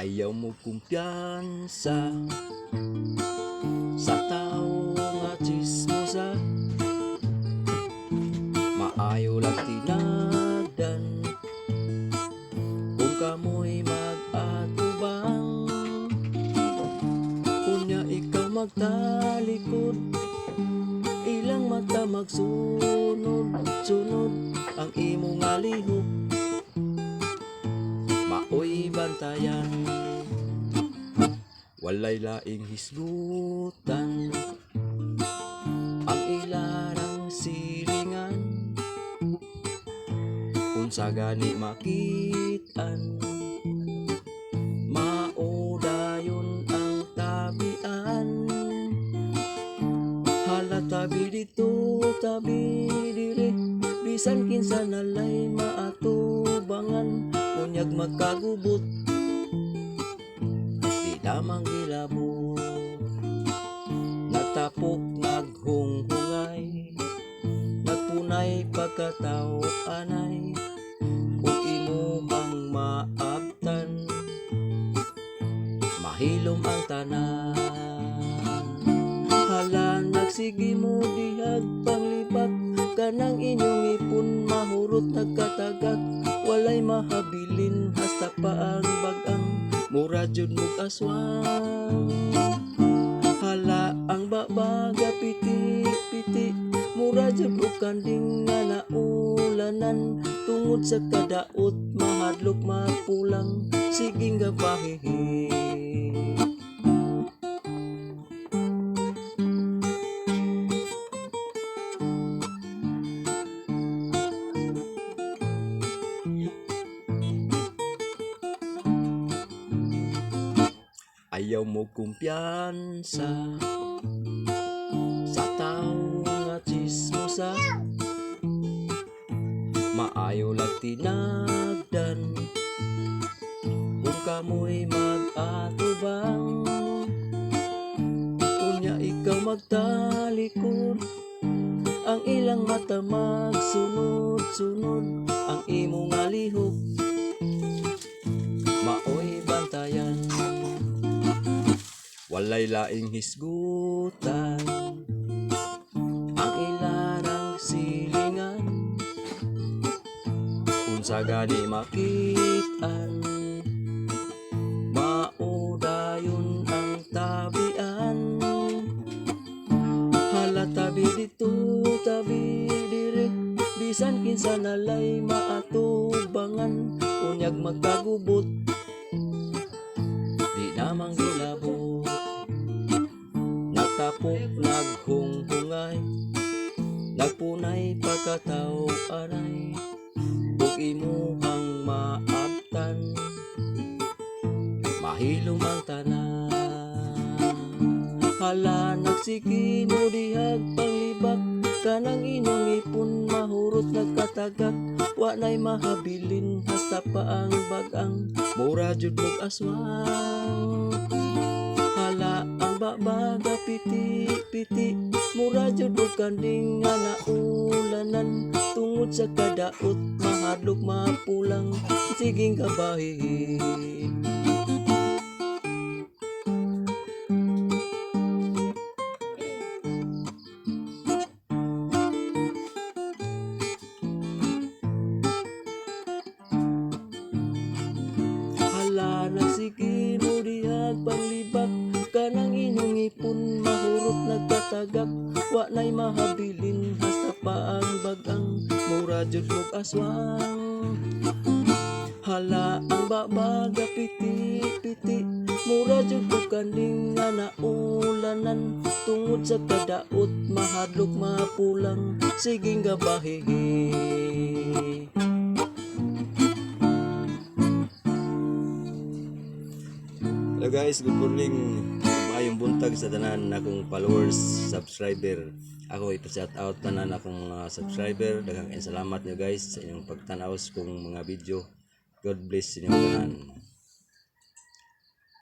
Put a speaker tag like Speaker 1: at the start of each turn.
Speaker 1: Ayaw mo kumpiyansa sa tao nga chismosa, maayo lang tinagdan kung kamoy mag-atubang. Kunya ikaw magtalikod, ilang mata magsunod-sunod ang imo nga lihok, maoy bantayan, walay laing hisgutan ang ilarang silingan. Unsa gani makitaan, maudayon ang tabian. Hala tabi dito, tabi dire, bisan kinsa nalay maatubangan. Kunyag magkagubot, di damang gilabot, nagtapok naghunghungay, nagpunay pagkatao anay, kung imo ang maabtan, mahilom ang tanan. Hala nagsigi mo dihag panglibat, kanang inyong ipon mahurot nagkatagak, walay mahabilin hasta pa ang bagang, mura jud mug aswang. Hala ang babaga piti-piti, mura jud og kanding nga naulanan, tungod sa kadaot mahadlok mapulang, siging gabahihi. Ayaw mo kumpiyansa sa tao nga chismosa, maayo lang tinagdan kung kamoy mag-atubang. Unya ikaw magtalikod, ang ilang mata magsunod-sunod ang imo nga lihok, maoy bantayan, walay laing hisgutan ang ilarang silingan. Unsa gani makitaan, maudayon ang tabian. Hala tabi dito, tabi dire, bisan kinsa nalay maatubangan. Unyag magkagubot, di namang gilabot, nagtapok naghunghungay, nagpunay pagkatao anay, ug imo ang maabtan, mahilom ang tanan. Hala nagsigi mo dihag panglibak, kanang inyong ipon mahurot nagkatagak, walay mahabilin hasta pa ang bagang, mura jud mug aswang. Hala ang babaga piti-piti, mura jud og kanding nga naulanan, tungod sa kadaot mahadlok mapulang, siging gabahihi. Hala nagsigi mo dihag panglibak, kanang inyong ipon mahurot nagkatagak, walay mahabilin hasta pa ang bagang, mura jud mug aswang. Hala ang babaga piti-piti, mura jud og kanding nga naulanan, tungod sa kadaot mahadlok mapulang, siging gabahihi. Hello guys, good morning. Maayong buntag sa tanan akong followers, subscriber. Ako ipa-shout out tanan akong mga subscriber. Daghang salamat nyo guys sa inyong pagtanaw kong mga video. God bless inyong tanan.